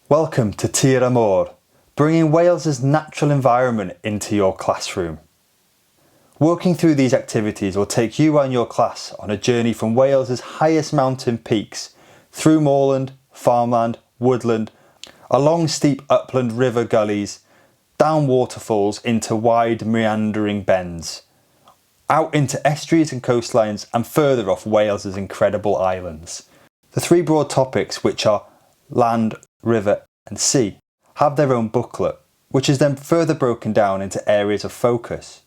Welcome to Tir y Môr, bringing Wales's natural environment into your classroom. Working through these activities will take you and your class on a journey from Wales's highest mountain peaks, through moorland, farmland, woodland, along steep upland river gullies, down waterfalls into wide meandering bends, out into estuaries and coastlines and further off Wales's incredible islands. The three broad topics, which are land, river and sea, have their own booklet, which is then further broken down into areas of focus.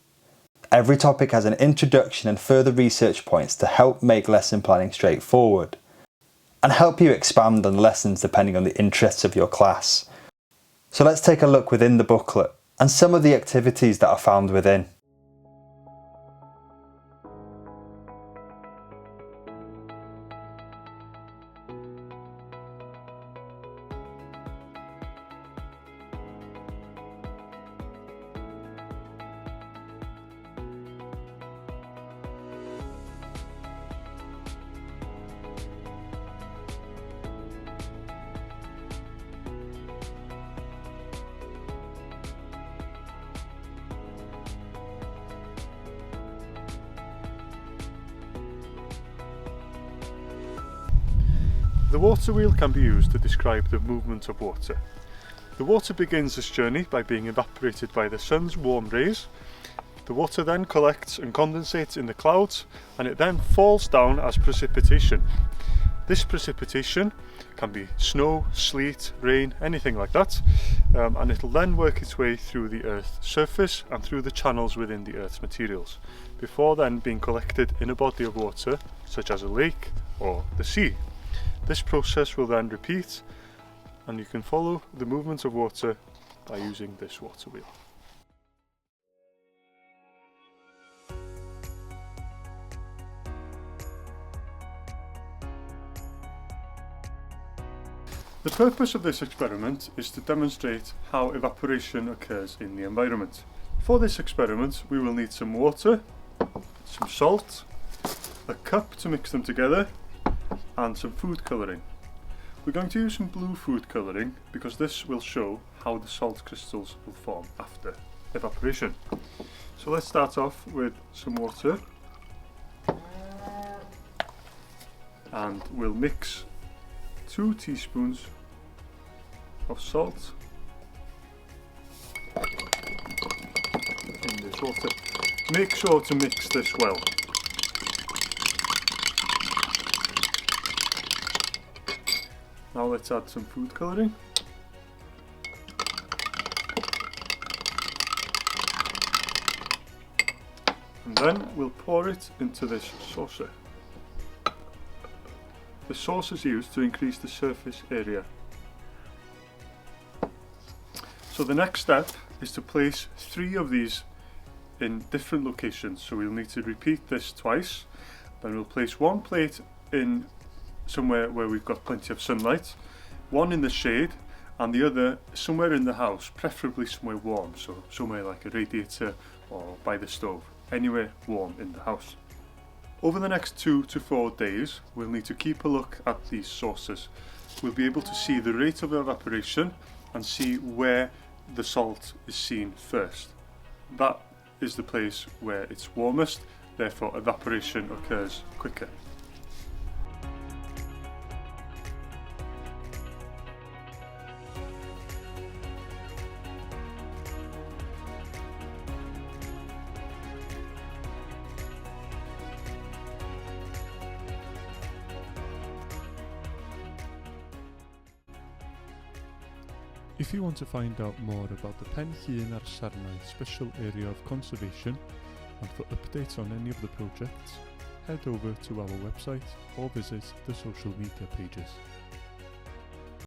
Every topic has an introduction and further research points to help make lesson planning straightforward and help you expand on lessons depending on the interests of your class. So let's take a look within the booklet and some of the activities that are found within. The water wheel can be used to describe the movement of water. The water begins this journey by being evaporated by the sun's warm rays. The water then collects and condensates in the clouds, and it then falls down as precipitation. This precipitation can be snow, sleet, rain, anything like that, and it'll then work its way through the Earth's surface and through the channels within the Earth's materials, before then being collected in a body of water, such as a lake or the sea. This process will then repeat, and you can follow the movement of water by using this water wheel. The purpose of this experiment is to demonstrate how evaporation occurs in the environment. For this experiment, we will need some water, some salt, a cup to mix them together, and some food colouring. We're going to use some blue food colouring because this will show how the salt crystals will form after evaporation. So let's start off with some water, and we'll mix 2 teaspoons of salt in this water. Make sure to mix this well. Now let's add some food colouring. And then we'll pour it into this saucer. The sauce is used to increase the surface area. So the next step is to place 3 of these in different locations. So we'll need to repeat this twice. Then we'll place 1 plate in somewhere where we've got plenty of sunlight, 1 in the shade, and the other somewhere in the house, preferably somewhere warm, so somewhere like a radiator or by the stove, anywhere warm in the house. Over the next 2 to 4 days, we'll need to keep a look at these sources. We'll be able to see the rate of evaporation and see where the salt is seen first. That is the place where it's warmest, therefore evaporation occurs quicker. If you want to find out more about the Pen Llŷn ar Sarnau Special Area of Conservation and for updates on any of the projects, head over to our website or visit the social media pages.